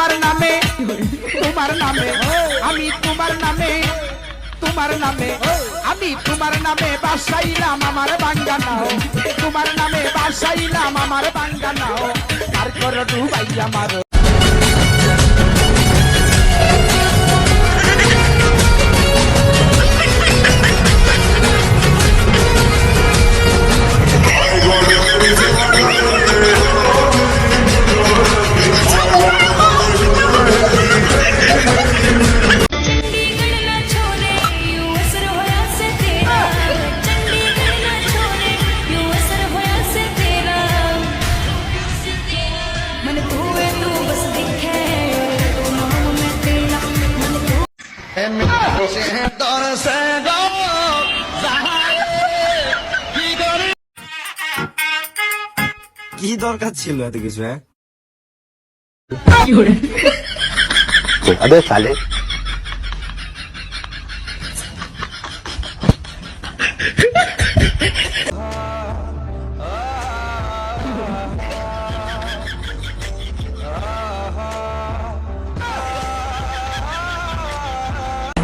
তোমার নামে তোমার নামে আমি তোমার নামে তোমার নামে আমি তোমার নামে বাসাইলাম আমার বাঙ্গানাও তোমার নামে বাসাইলাম আমার বাঙ্গানাও তার কর ডুবাই আমার কি দরকার ছিল এত কিছু? হ্যাঁ, अबे साले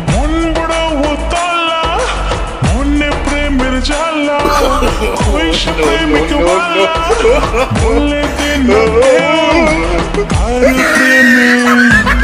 মন বড় উতলা মনে প্রেমের জ্বালা ওই সে প্রেমিক বালা বলে দিন আর প্রেমে